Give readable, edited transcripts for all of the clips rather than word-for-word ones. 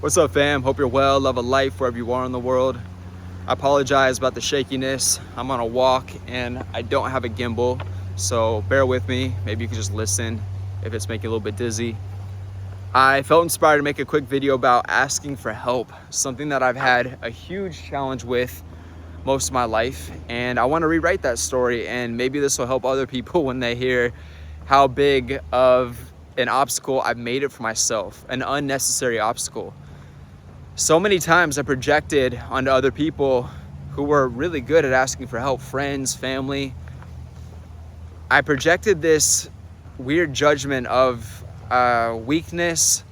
What's up, fam? Hope you're well. Love of life wherever you are in the world. I apologize about the shakiness. I'm on a walk and I don't have a gimbal, so bear with me. Maybe you can just listen if it's making you a little bit dizzy. I felt inspired to make a quick video about asking for help, something that I've had a huge challenge with most of my life, and I want to rewrite that story, and maybe this will help other people when they hear how big of an obstacle I've made it for myself, an unnecessary obstacle. So many times I projected onto other people who were really good at asking for help, friends, family. I projected this weird judgment of weakness,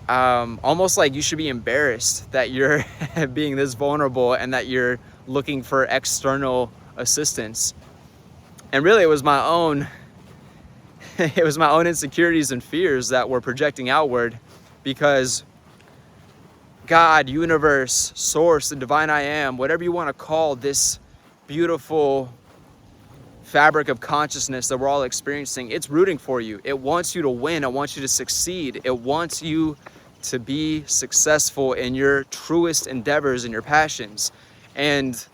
almost like you should be embarrassed that you're being this vulnerable and that you're looking for external assistance. And really it was my own insecurities and fears that were projecting outward, because God, universe, source, the divine I am, whatever you want to call this beautiful fabric of consciousness that we're all experiencing, it's rooting for you. It wants you to win. It wants you to succeed. It wants you to be successful in your truest endeavors and your passions. And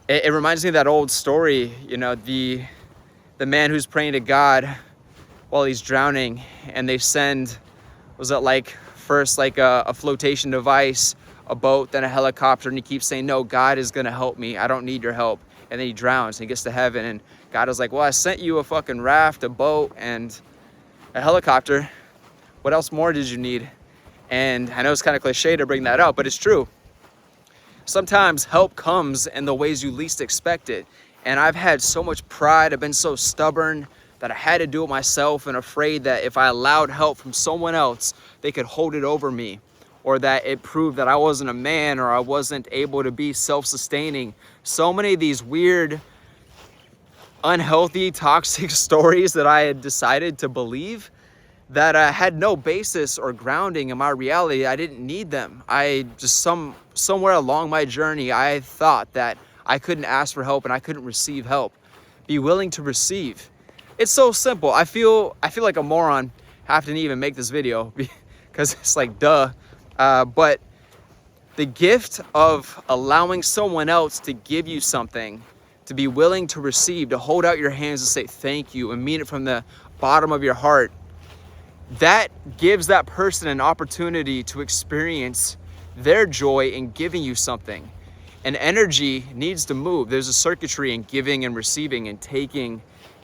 it reminds me of that old story, you know, the man who's praying to God while he's drowning, and they send, was it like first like a flotation device, a boat, then a helicopter, and he keeps saying, no, God is gonna help me, I don't need your help. And then he drowns and he gets to heaven, and God is like, well, I sent you a fucking raft, a boat, and a helicopter. What else more did you need? And I know it's kind of cliche to bring that up, but it's true. Sometimes help comes in the ways you least expect it. And I've had so much pride, I've been so stubborn that I had to do it myself, and afraid that if I allowed help from someone else, they could hold it over me, or that it proved that I wasn't a man, or I wasn't able to be self-sustaining. So many of these weird, unhealthy, toxic stories that I had decided to believe that had no basis or grounding in my reality. I didn't need them. I just, somewhere along my journey, I thought that I couldn't ask for help and I couldn't receive help. Be willing to receive. It's so simple. I feel like a moron having to even make this video because it's like, duh. But the gift of allowing someone else to give you something, to be willing to receive, to hold out your hands and say thank you and mean it from the bottom of your heart, that gives that person an opportunity to experience their joy in giving you something. And energy needs to move. There's a circuitry in giving and receiving and taking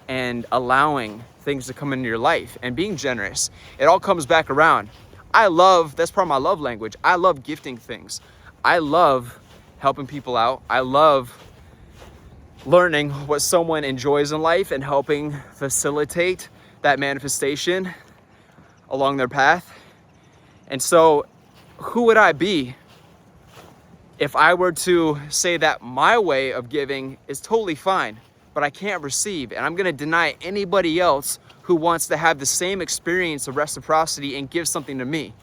and allowing things to come into your life and being generous. It all comes back around. That's part of my love language. I love gifting things. I love helping people out. I love learning what someone enjoys in life and helping facilitate that manifestation along their path. And so who would I be if I were to say that my way of giving is totally fine, but I can't receive, and I'm gonna deny anybody else who wants to have the same experience of reciprocity and give something to me?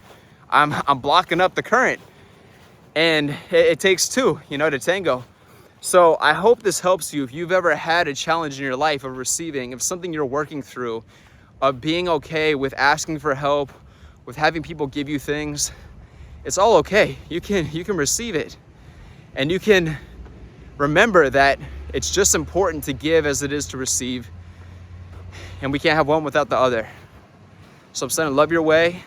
I'm blocking up the current, and it takes two, to tango. So I hope this helps you. If you've ever had a challenge in your life of receiving, of something you're working through, of being okay with asking for help, with having people give you things, it's all okay. You can receive it, and you can remember that it's just important to give as it is to receive, and we can't have one without the other. So I'm sending love your way.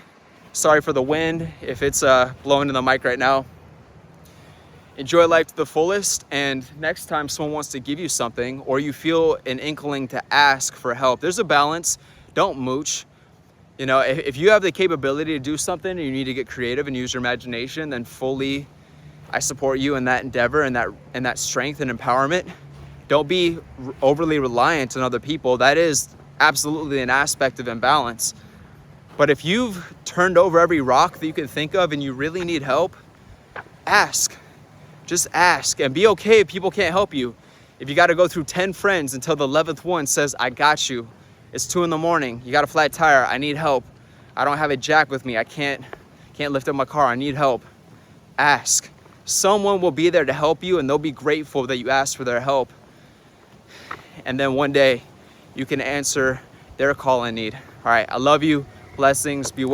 Sorry for the wind if it's blowing in the mic right now. Enjoy life to the fullest, and next time someone wants to give you something, or you feel an inkling to ask for help, there's a balance. Don't mooch. If you have the capability to do something and you need to get creative and use your imagination, then fully I support you in that endeavor and that strength and empowerment. Don't be overly reliant on other people. That is absolutely an aspect of imbalance. But if you've turned over every rock that you can think of and you really need help, ask. Just ask, and be okay if people can't help you. If you got to go through 10 friends until the 11th one says, I got you. It's 2 a.m. You got a flat tire. I need help. I don't have a jack with me. I can't lift up my car. I need help. Ask. Someone will be there to help you, and they'll be grateful that you asked for their help. And then one day you can answer their call in need. All right. I love you. Blessings. Be well.